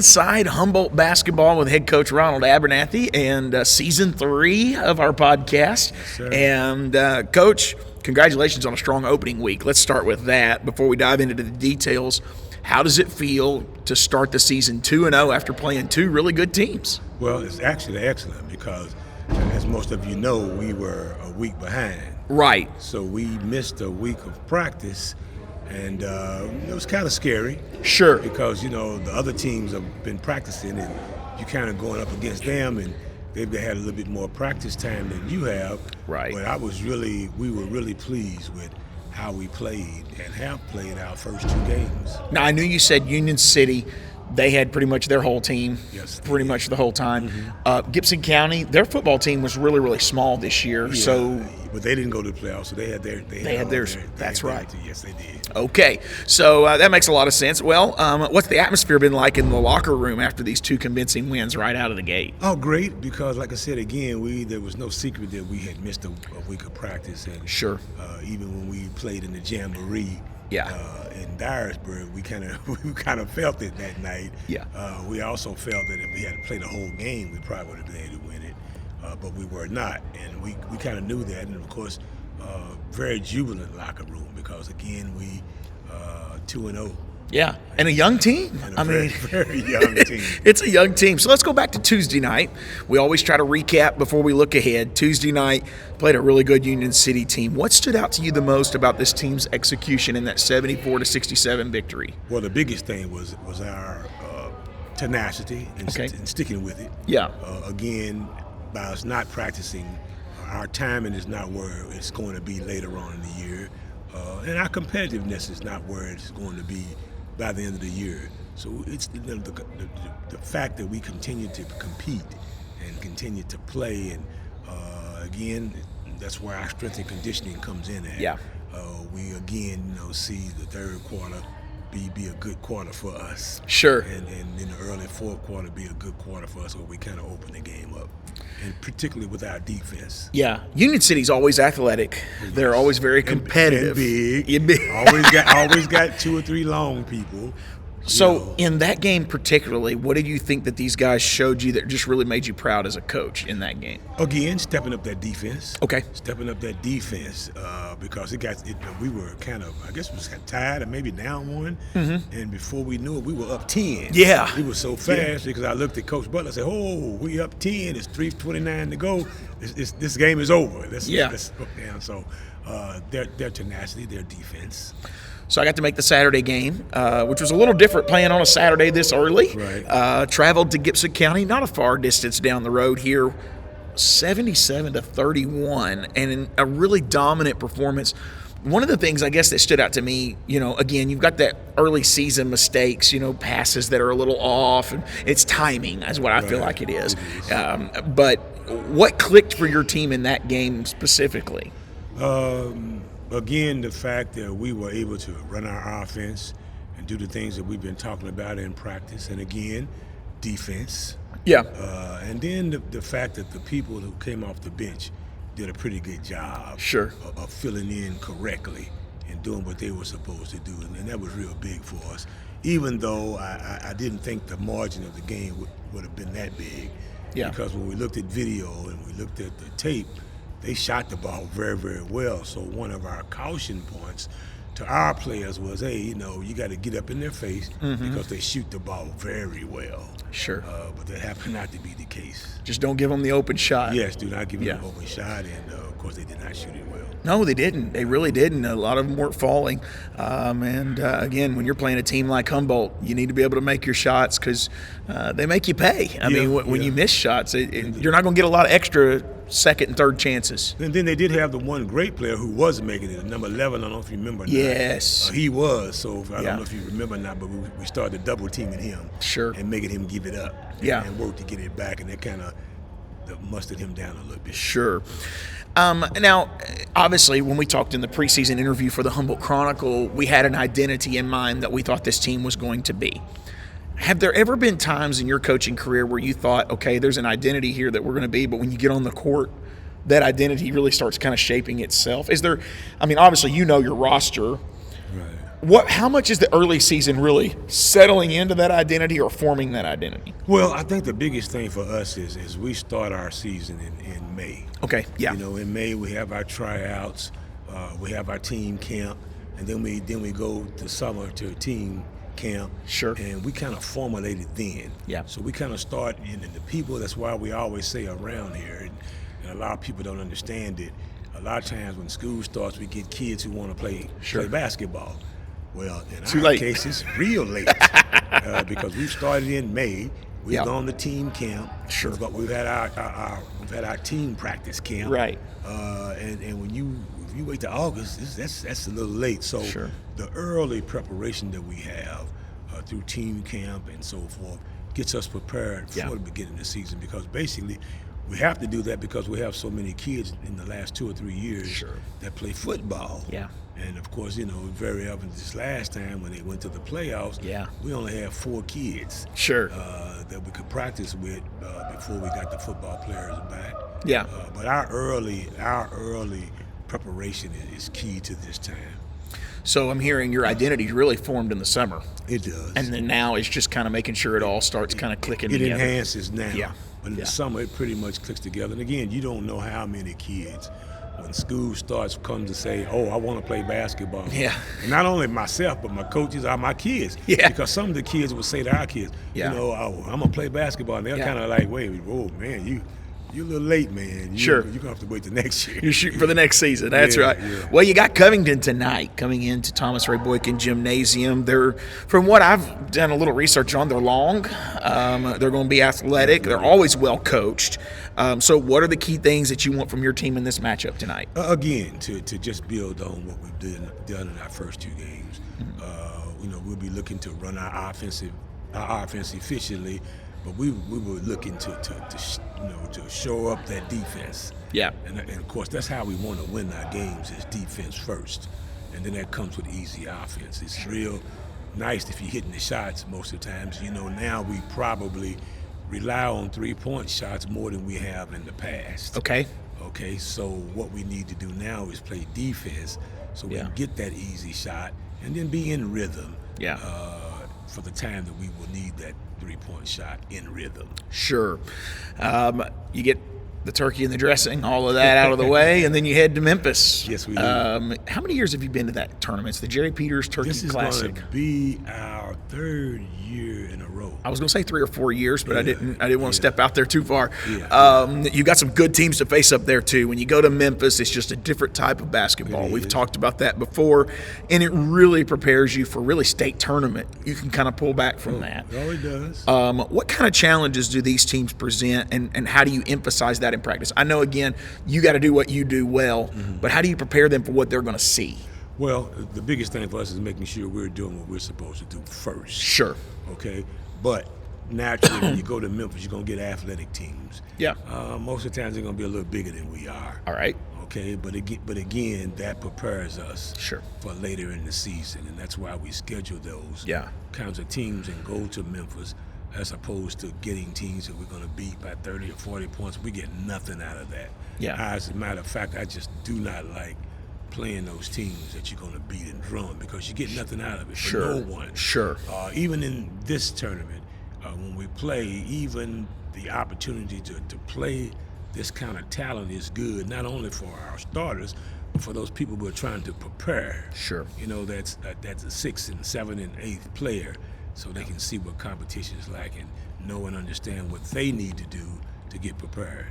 Inside Humboldt Basketball with head coach Ronald Abernathy and season 3 of our podcast. Yes, and Coach, congratulations on a strong opening week. Let's start with that before we dive into the details. How does it feel to start the season 2-0 after playing 2 really good teams? Well, it's actually excellent because, as most of you know, we were a week behind. Right. So we missed a week of practice, and it was kind of scary. Sure. Because, the other teams have been practicing, and you're kind of going up against them, and they've had a little bit more practice time than you have. Right. But we were really pleased with how we played and have played our first 2 games. Now, I knew you said Union City, they had pretty much their whole team, Yes, pretty much the whole time. Gibson County, their football team was really, really small this year. Yeah, So, but they didn't go to the playoffs, so they had theirs. That's right. Yes, they did. Okay, so that makes a lot of sense. Well, what's the atmosphere been like in the locker room after these 2 convincing wins right out of the gate? Oh, great, because like I said again, there was no secret that we had missed a week of practice. And Sure. Even when we played in the Jamboree in Dyersburg, we kind of felt it that night. Yeah. We also felt that if we had to play the whole game, we probably would have been able to win it, but we were not. And we kind of knew that, and of course, very jubilant locker room because, again, we 2-0. Yeah, and a young team. Very young team. It's a young team. So let's go back to Tuesday night. We always try to recap before we look ahead. Tuesday night, played a really good Union City team. What stood out to you the most about this team's execution in that 74-67 victory? Well, the biggest thing was our tenacity and sticking with it. Yeah. Again, by us not practicing, our timing is not where it's going to be later on in the year, and our competitiveness is not where it's going to be by the end of the year. So it's the fact that we continue to compete and continue to play, and again, that's where our strength and conditioning comes in at. Yeah. We again, see the third quarter be a good quarter for us. Sure. And in the early fourth quarter be a good quarter for us where we kind of open the game up, and particularly with our defense. Yeah. Union City's always athletic. They're always very competitive. And big. always got 2 or 3 long people. So in that game particularly, what did you think that these guys showed you that just really made you proud as a coach in that game? Again, stepping up that defense. Okay. Stepping up that defense because we were kind of, I guess, we was kind of tired and maybe down 1. And before we knew it, we were up 10. Yeah. We were so fast because I looked at Coach Butler and said, "Oh, we up 10. It's 3:29 to go. This game is over." Let's go down. So their tenacity, their defense. So I got to make the Saturday game, which was a little different playing on a Saturday this early. Right. Traveled to Gibson County, not a far distance down the road here, 77-31, and in a really dominant performance. One of the things I guess that stood out to me, again, you've got that early season mistakes, passes that are a little off, and it's timing is what I feel like it is. But what clicked for your team in that game specifically? Again, the fact that we were able to run our offense and do the things that we've been talking about in practice, and again, defense. Yeah. And then the fact that the people who came off the bench did a pretty good job of filling in correctly and doing what they were supposed to do, and that was real big for us. Even though I didn't think the margin of the game would have been that big, because when we looked at video and we looked at the tape, they shot the ball very, very well. So one of our caution points to our players was, hey, you got to get up in their face because they shoot the ball very well. Sure. But that happened not to be the case. Just don't give them the open shot. Yes, do not give them the open shot, and of course they did not shoot it well. No, they didn't. They really didn't. A lot of them weren't falling. Again, when you're playing a team like Humboldt, you need to be able to make your shots because they make you pay. I mean, when you miss shots, you're not going to get a lot of extra second and third chances. And then they did have the one great player who was making it, number 11. I don't know if you remember. Yes. He was. So I don't know if you remember or not, but we started double teaming him. Sure. And making him give it up. And work to get it back, and it kind of mustered him down a little bit. Sure. Now, obviously, when we talked in the preseason interview for the Humboldt Chronicle, we had an identity in mind that we thought this team was going to be. Have there ever been times in your coaching career where you thought, okay, there's an identity here that we're going to be, but when you get on the court, that identity really starts kind of shaping itself? Is there, obviously, your roster. Right. How much is the early season really settling into that identity or forming that identity? Well, I think the biggest thing for us is we start our season in May. Okay, yeah. In May we have our tryouts, we have our team camp, and then we go to summer to a team camp. Sure. And we kind of formulate it then. Yeah. So we kind of start in the people. That's why we always say around here, and a lot of people don't understand it. A lot of times when school starts, we get kids who want to play basketball. Well, in our case, it's real late because we started in May. We've gone to team camp. Sure. But we've had our team practice camp. Right. And when you wait to August, that's a little late. So the early preparation that we have through team camp and so forth gets us prepared for the beginning of the season, because basically we have to do that because we have so many kids in the last 2 or 3 years that play football. Yeah. And of course, very evident this last time when they went to the playoffs, we only had 4 kids that we could practice with before we got the football players back. Yeah. But our early preparation is key to this time. So I'm hearing your identity is really formed in the summer. It does. And then now it's just kind of making sure it all starts kind of clicking together. It enhances now. Yeah. But in the summer, it pretty much clicks together. And again, you don't know how many kids, when school starts, come to say, "Oh, I want to play basketball." Yeah. And not only myself, but my coaches are my kids. Yeah. Because some of the kids would say to our kids, "Oh, I'm gonna play basketball," and they're kind of like, "Wait, oh man, you're a little late, man. You're gonna have to wait till next year. You're shooting for the next season. That's right. Yeah. Well, you got Covington tonight coming into Thomas Ray Boykin Gymnasium. They're, from what I've done a little research on, they're long. They're going to be athletic. They're always well coached. So what are the key things that you want from your team in this matchup tonight? Again, to just build on what we've done in our first 2 games. We'll be looking to run our offense efficiently. But we were looking to show up that defense. Yeah. And of course, that's how we want to win our games, is defense first. And then that comes with easy offense. It's real nice if you're hitting the shots most of the times. Now we probably rely on 3-point shots more than we have in the past. Okay, so what we need to do now is play defense so we can get that easy shot and then be in rhythm. Yeah. For the time that we will need that 3-point shot in rhythm. Sure. You get the turkey and the dressing, all of that out of the way, and then you head to Memphis. Yes, we do. How many years have you been to that tournament? It's the Jerry Peters Turkey Classic. This is going to be our 3rd year in a row. I was going to say 3 or 4 years, but I didn't want to step out there too far. You got some good teams to face up there too. When you go to Memphis, it's just a different type of basketball. We've talked about that before, and it really prepares you for really state tournament. You can kind of pull back from that. Oh, it does. What kind of challenges do these teams present, and how do you emphasize that in practice? I know, again, you got to do what you do well, but how do you prepare them for what they're going to see? Well, the biggest thing for us is making sure we're doing what we're supposed to do first. Sure. Okay? But naturally, when you go to Memphis, you're going to get athletic teams. Yeah. Most of the times they're going to be a little bigger than we are. All right. Okay, but again, that prepares us for later in the season, and that's why we schedule those kinds of teams and go to Memphis, as opposed to getting teams that we're going to beat by 30 or 40 points. We get nothing out of that. Yeah. As a matter of fact, I just do not like playing those teams that you're going to beat and drum, because you get nothing out of it for no one. Sure. Even in this tournament, when we play, even the opportunity to play this kind of talent is good, not only for our starters, but for those people who are trying to prepare. Sure. That's a 6th and 7th and 8th player, so they can see what competition is like and know and understand what they need to do to get prepared.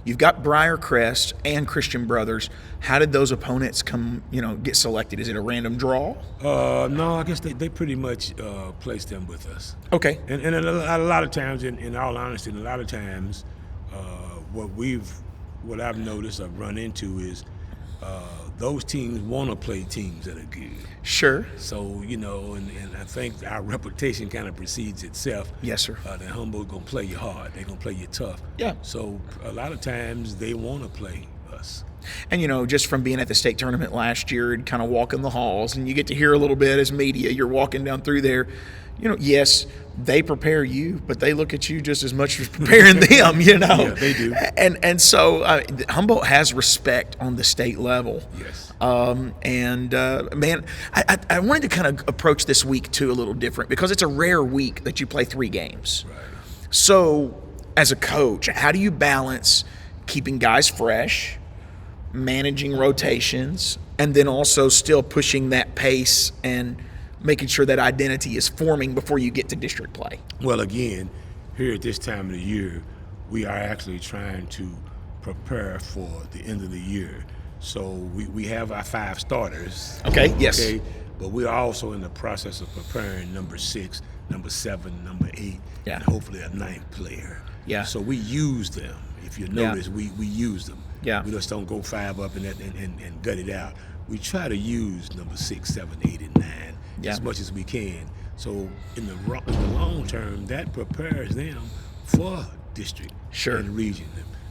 You've got Briarcrest and Christian Brothers. How did those opponents get selected? Is it a random draw? No, I guess they pretty much placed them with us. Okay. And a lot of times, in all honesty, what I've noticed, I've run into is those teams want to play teams that are good. Sure. So, and I think our reputation kind of precedes itself. Yes, sir. That Humboldt going to play you hard. They're going to play you tough. Yeah. So a lot of times they want to play us. And, just from being at the state tournament last year and kind of walking the halls, and you get to hear a little bit as media, you're walking down through there, yes, they prepare you, but they look at you just as much as preparing them, Yeah, they do. And so Humboldt has respect on the state level. Yes. Man, I wanted to kind of approach this week, too, a little different because it's a rare week that you play 3 games. Right. So as a coach, how do you balance keeping guys fresh, managing rotations, and then also still pushing that pace and making sure that identity is forming before you get to district play? Well, again, here at this time of the year, we are actually trying to prepare for the end of the year. So we have our 5 starters. Okay, yes. Okay, but we're also in the process of preparing number 6, number 7, number 8, Yeah. and hopefully a 9th player. Yeah. So we use them. If you notice, we use them. Yeah. We just don't go 5 up and gut it out. We try to use number 6, 7, 8, and 9 as much as we can. So in the long term, that prepares them for district and region.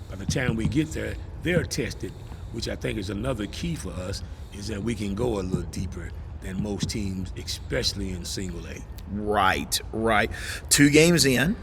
By the time we get there, they're tested, which I think is another key for us, is that we can go a little deeper than most teams, especially in single A. Right. 2 games in.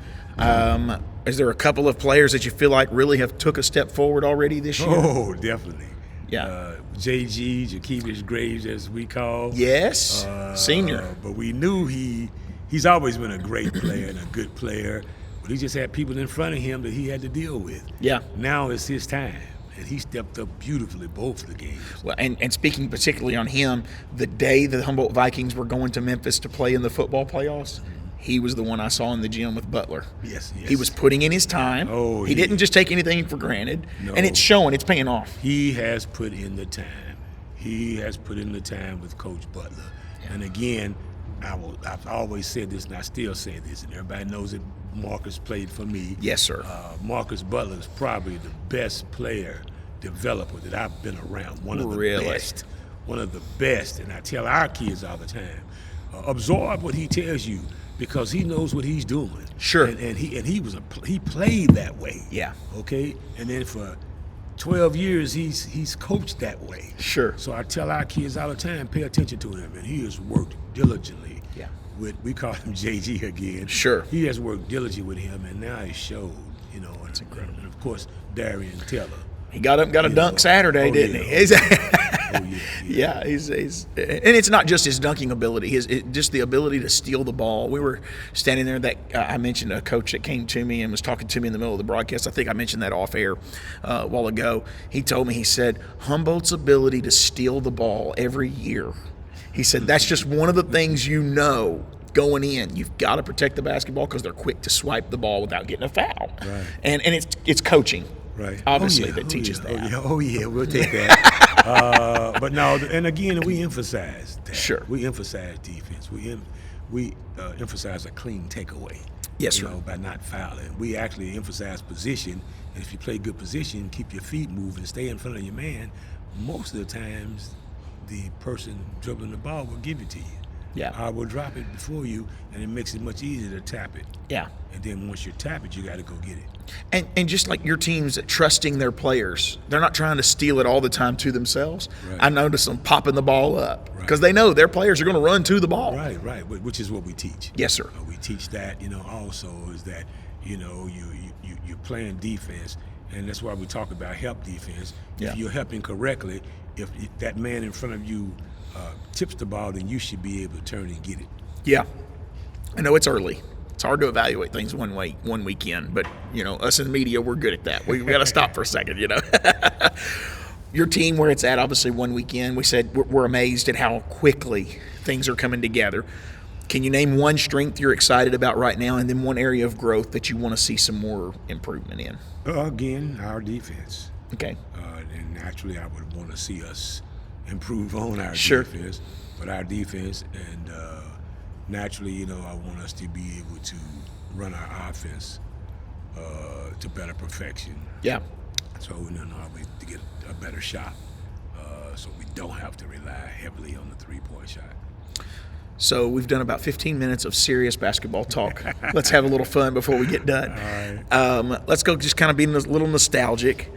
Is there a couple of players that you feel like really have took a step forward already this year? Oh, definitely. Yeah. JG, Jakevious Graves, as we call. Yes, senior. But we knew he's always been a great player and a good player, but he just had people in front of him that he had to deal with. Yeah. Now it's his time, and he stepped up beautifully both of the games. Well, and speaking particularly on him, the day the Humboldt Vikings were going to Memphis to play in the football playoffs, he was the one I saw in the gym with Butler. Yes. He was putting in his time. Oh, he didn't just take anything for granted. No. And it's showing. It's paying off. He has put in the time. He has put in the time with Coach Butler. Yeah. And again, I've always said this, and I still say this, and everybody knows that Marcus played for me. Yes, sir. Marcus Butler is probably the best player developer that I've been around. One of the best. And I tell our kids all the time, absorb what he tells you, because he knows what he's doing. Sure. And he played that way. Yeah. Okay. And then for 12 years he's coached that way. Sure. So I tell our kids all the time, pay attention to him, and he has worked diligently. Yeah. We call him JG again. Sure. He has worked diligently with him, and now he showed. That's incredible. And of course, Darian Teller. He got up and got a dunk Saturday, didn't he? Yeah, he's and it's not just his dunking ability, just the ability to steal the ball. We were standing there. I mentioned a coach that came to me and was talking to me in the middle of the broadcast. I think I mentioned that off air a while ago. He told me, he said, Humboldt's ability to steal the ball every year. He said that's just one of the things going in. You've got to protect the basketball because they're quick to swipe the ball without getting a foul. Right. And it's coaching. Right. Obviously, that teaches that. Oh yeah, we'll take that. But no, and again, we emphasize that. Sure. We emphasize defense. We emphasize a clean takeaway. Yes, sir. By not fouling. We actually emphasize position, and if you play good position, keep your feet moving, stay in front of your man, most of the times the person dribbling the ball will give it to you. Yeah. I will drop it before you, and it makes it much easier to tap it. Yeah. And then once you tap it, you got to go get it. And just like your teams trusting their players, they're not trying to steal it all the time to themselves. Right. I notice them popping the ball up because they know their players are going to run to the ball. Right, which is what we teach. Yes, sir. We teach that, also is that, you're playing defense, and that's why we talk about help defense. Yeah. If you're helping correctly, if that man in front of you tips the ball, then you should be able to turn and get it. Yeah. I know it's early. It's hard to evaluate things one weekend, but us in the media, we're good at that. We got to stop for a second. Your team, where it's at, obviously one weekend. We said we're amazed at how quickly things are coming together. Can you name one strength you're excited about right now, and then one area of growth that you want to see some more improvement in? Again, our defense. Okay. And naturally, I would want to see us improve on our Sure. defense, but our defense, and naturally, I want us to be able to run our offense to better perfection. Yeah. So to get a better shot, so we don't have to rely heavily on the three-point shot. So we've done about 15 minutes of serious basketball talk. Let's have a little fun before we get done. All right. Let's go just kind of being a little nostalgic.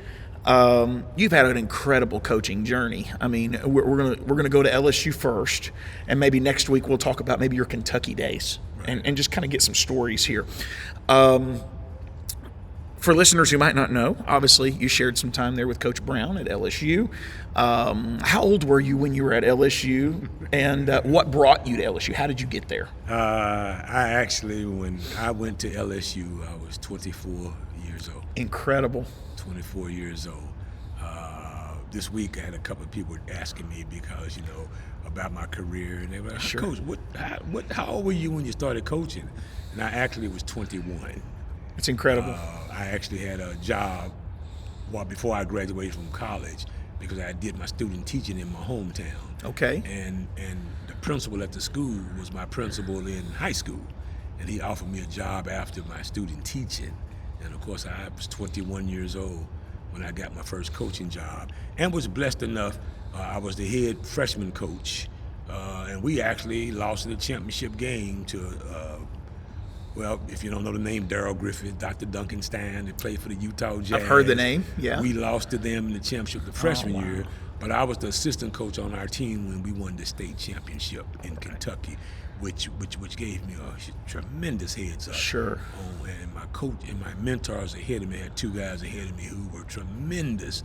You've had an incredible coaching journey. I mean, we're gonna go to LSU first, and maybe next week we'll talk about maybe your Kentucky days, and just kind of get some stories here. For listeners who might not know, obviously you shared some time there with Coach Brown at LSU. How old were you when you were at LSU, and what brought you to LSU? How did you get there? When I went to LSU, I was 24 years old. Incredible. 24 years old. This week I had a couple of people asking me because, about my career, and they were like, Sure. Coach, how old were you when you started coaching? And I actually was 21. It's incredible. I actually had a job before I graduated from college because I did my student teaching in my hometown. Okay. And the principal at the school was my principal in high school, and he offered me a job after my student teaching. And of course, I was 21 years old when I got my first coaching job, and was blessed enough. I was the head freshman coach, and we actually lost in the championship game to, if you don't know the name, Darryl Griffith, Dr. Duncan Stein, they played for the Utah Jazz. I've heard the name, yeah. We lost to them in the championship the freshman year, but I was the assistant coach on our team when we won the state championship in Kentucky, which gave me a tremendous heads up. Sure. And my coach and my mentors ahead of me, I had two guys ahead of me who were tremendous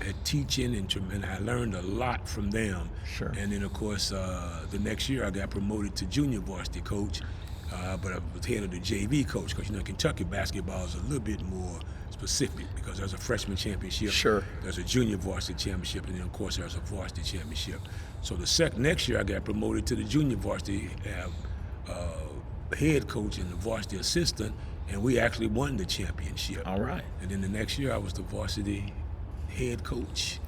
at teaching, and I learned a lot from them. Sure. And then, of course, the next year I got promoted to junior varsity coach, but I was head of the JV coach because, Kentucky basketball is a little bit more specific because there's a freshman championship, Sure. There's a junior varsity championship, and then, of course, there's a varsity championship. So the next year I got promoted to the junior varsity head coach and the varsity assistant, and we actually won the championship. All right. And then the next year I was the varsity head coach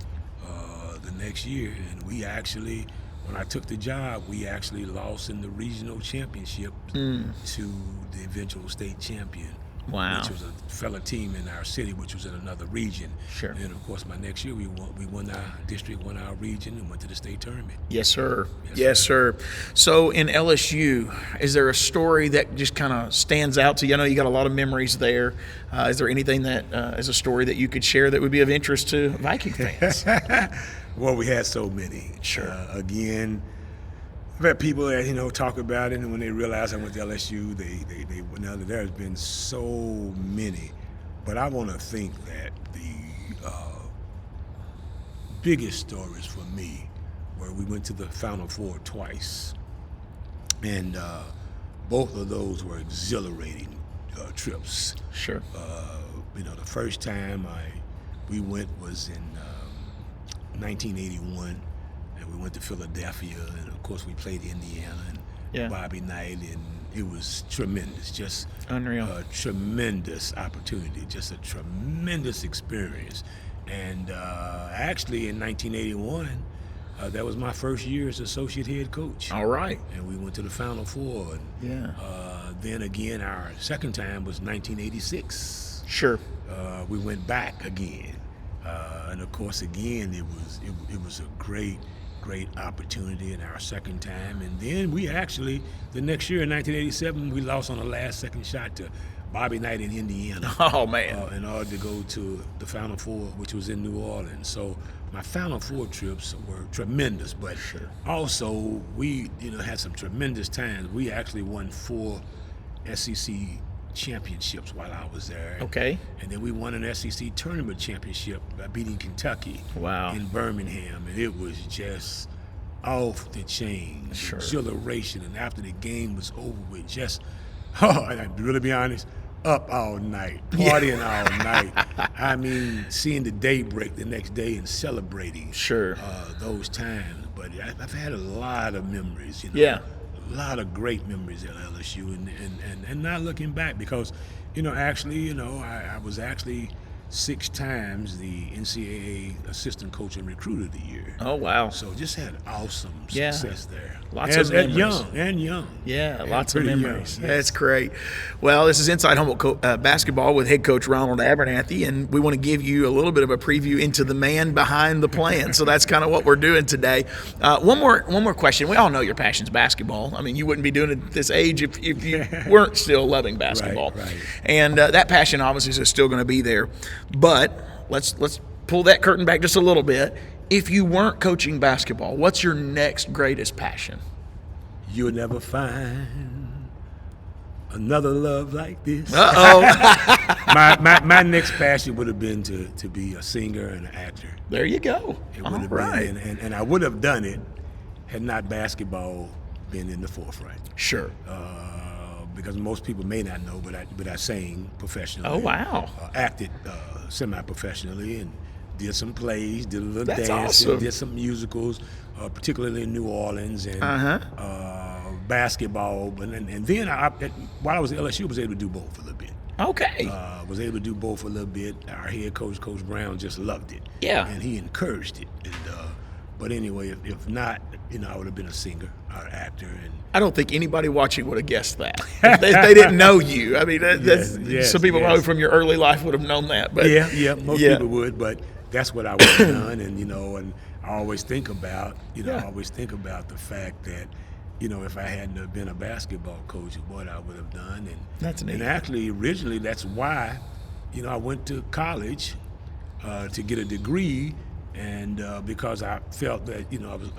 the next year, and we actually, when I took the job, we actually lost in the regional championship to the eventual state champion. Wow. Which was a fellow team in our city, which was in another region. Sure. And then, of course, my next year we won our district, won our region, and went to the state tournament. Yes, sir. Yes, sir. So in LSU, is there a story that just kind of stands out to you? I know you got a lot of memories there. Is there anything that is a story that you could share that would be of interest to Viking fans? Well, we had so many. Sure. Again, I've had people that talk about it, and when they realize I went to LSU, there's been so many. But I want to think that the biggest stories for me were we went to the Final Four twice, and both of those were exhilarating trips. Sure. The first time we went was in 1981. We went to Philadelphia, and of course we played Indiana and Bobby Knight, and it was tremendous, just unreal, a tremendous opportunity, just a tremendous experience. And actually in 1981, that was my first year as associate head coach. All right. And we went to the Final Four. And, then again, our second time was 1986. Sure. We went back again, and of course again it was a great opportunity in our second time. And then we actually, the next year in 1987, we lost on the last second shot to Bobby Knight in Indiana. Oh, man. In order to go to the Final Four, which was in New Orleans. So my Final Four trips were tremendous, but also we had some tremendous times. We actually won 4 SEC championships while I was there. Okay. And then we won an SEC tournament championship by beating Kentucky. Wow. In Birmingham, and it was just off the chain. Sure. Exhilaration, and after the game was over with, just and I'd really be honest, up all night, partying all night. I mean, seeing the day break the next day and celebrating those times. But I've had a lot of memories, Yeah. A lot of great memories at LSU, and not looking back because, I was actually 6 times the NCAA assistant coach and recruiter of the year. Oh, wow. So just had awesome success there. Lots of memories. Young. Yeah, And lots of pretty memories. young, That's great. Well, this is Inside Humboldt Basketball with head coach Ronald Abernathy, and we want to give you a little bit of a preview into the man behind the plan. So that's kind of what we're doing today. One more question. We all know your passion's basketball. I mean, you wouldn't be doing it at this age if you weren't still loving basketball. Right. And that passion obviously is still going to be there. But let's pull that curtain back just a little bit. If you weren't coaching basketball, what's your next greatest passion? You'll never find another love like this. Uh-oh. my next passion would have been to be a singer and an actor. There you go. It would have been, and I would have done it had not basketball been in the forefront. Sure. Because most people may not know, but I sang professionally. Oh, wow. Acted semi-professionally and did some plays, did a little That's dance, awesome. did some musicals, particularly in New Orleans, and basketball. And then while I was at LSU, I was able to do both a little bit. Okay. Was able to do both a little bit. Our head coach, Coach Brown, just loved it. Yeah. And he encouraged it. And, but anyway, if not, I would have been a singer or an actor. And I don't think anybody watching would have guessed that. If they didn't know you. I mean, some people probably from your early life would have known that. But most people would. But that's what I would have done. And and I always think about, I always think about the fact that, if I hadn't have been a basketball coach, what I would have done. And that's neat. And actually, originally, that's why, I went to college to get a degree. And because I felt that,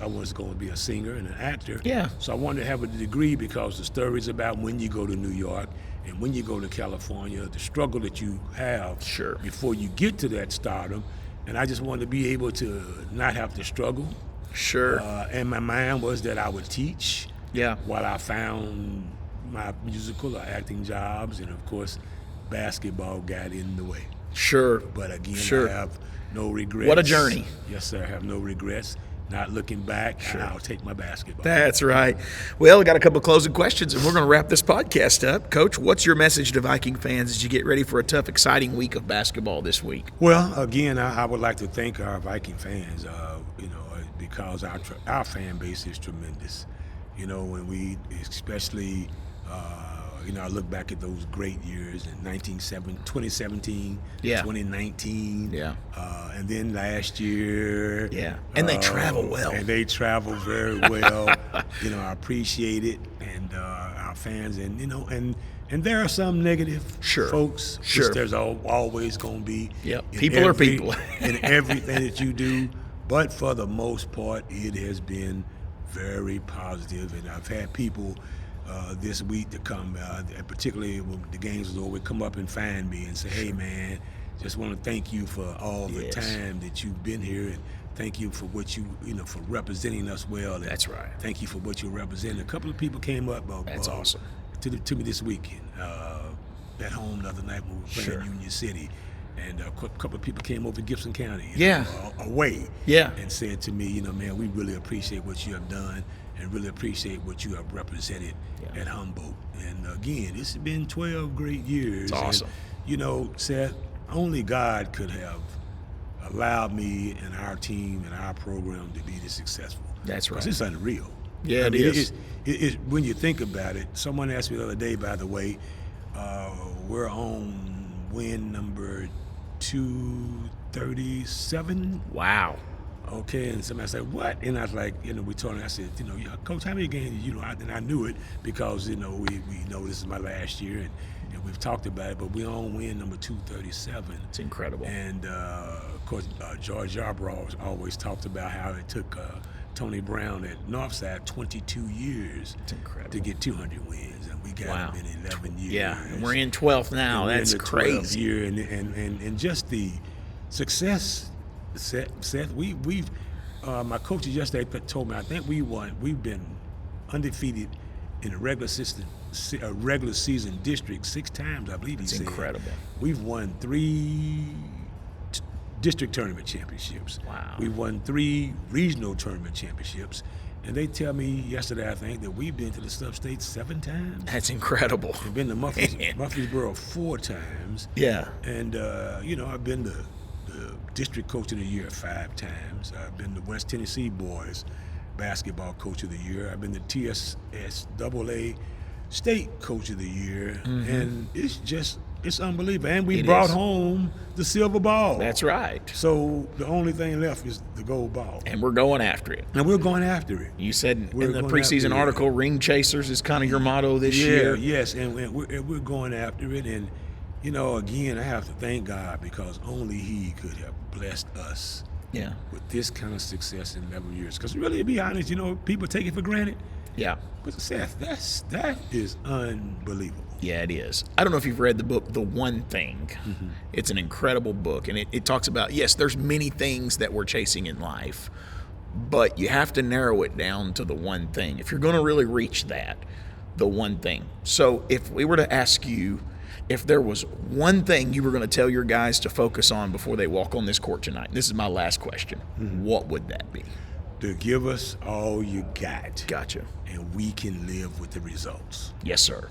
I was going to be a singer and an actor. Yeah. So I wanted to have a degree because the stories about when you go to New York and when you go to California, the struggle that you have before you get to that stardom. And I just wanted to be able to not have to struggle. Sure. And my mind was that I would teach. Yeah. While I found my musical or acting jobs. And, of course, basketball got in the way. Sure. But again, I have no regrets. What a journey. Yes, sir. I have no regrets. Not looking back, and I'll take my basketball. That's right. Well, we got a couple of closing questions, and we're going to wrap this podcast up. Coach, what's your message to Viking fans as you get ready for a tough, exciting week of basketball this week? Well, again, I would like to thank our Viking fans, because our fan base is tremendous. When we especially I look back at those great years in 2017, 2019, and then last year. Yeah, and they travel well. And they travel very well. I appreciate it, and our fans, and there are some negative folks. Sure. There's always going to be. Yep. People are people. In everything that you do, but for the most part, it has been very positive, and I've had people this week to come, particularly when the games was over, come up and find me and say, "Hey, man, just want to thank you for all the time that you've been here, and thank you for what you, for representing us well." And that's right. Thank you for what you're representing. A couple of people came up. That's awesome. To me this weekend at home the other night when we were playing in Union City. And a couple of people came over to Gibson County, away, and said to me, man, we really appreciate what you have done and really appreciate what you have represented at Humboldt. And again, it's been 12 great years. It's awesome. And, Seth, only God could have allowed me and our team and our program to be this successful. That's right. Because it's unreal. Yeah, it is. When you think about it, someone asked me the other day, by the way, we're on win number 237. Wow. Okay, and somebody said, "What?" And I was like, we told him, I said, Coach, how many games, and I knew it because, we know this is my last year, and we've talked about it, but we're on win number 237. It's incredible. And, of course, George Yarbrough always talked about how it took Tony Brown at Northside 22 years to get 200 wins, and we got him in 11 years. Yeah, and we're in 12th now. That's crazy. Year, and just the success, Seth, we've my coaches yesterday told me, I think we've been undefeated in a regular season district 6 times, I believe he said. It's incredible. We've won 3 district tournament championships. Wow. We won 3 regional tournament championships. And they tell me yesterday, I think, that we've been to the sub-state 7 times. That's incredible. We've been to Murfreesboro 4 times. Yeah. And, I've been the district coach of the year 5 times. I've been the West Tennessee boys basketball coach of the year. I've been the TSSAA state coach of the year. Mm-hmm. And it's unbelievable. And we brought home the silver ball. That's right. So the only thing left is the gold ball. And we're going after it. And we're going after it. You said in the preseason article, Ring Chasers is kind of your motto this year. Yes, and we're going after it. And Again, I have to thank God because only He could have blessed us with this kind of success in 11 years. Because really, to be honest, people take it for granted. Yeah. But Seth, that is unbelievable. Yeah, it is. I don't know if you've read the book, The One Thing. Mm-hmm. It's an incredible book, and it talks about, yes, there's many things that we're chasing in life, but you have to narrow it down to the one thing. If you're going to really reach that, the one thing. So if we were to ask you if there was one thing you were going to tell your guys to focus on before they walk on this court tonight, this is my last question, what would that be? To give us all you got. Gotcha. And we can live with the results. Yes, sir.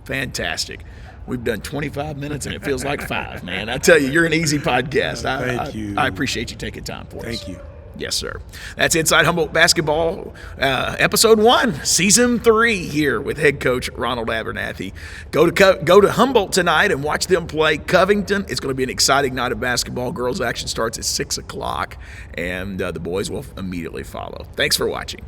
Fantastic. We've done 25 minutes and it feels like 5, man. I tell you, you're an easy podcast. Thank you. I appreciate you taking time for us. Thank you. Yes, sir. That's Inside Humboldt Basketball, Episode 1, Season 3 here with head coach Ronald Abernathy. Go to Humboldt tonight and watch them play Covington. It's going to be an exciting night of basketball. Girls action starts at 6 o'clock, and the boys will immediately follow. Thanks for watching.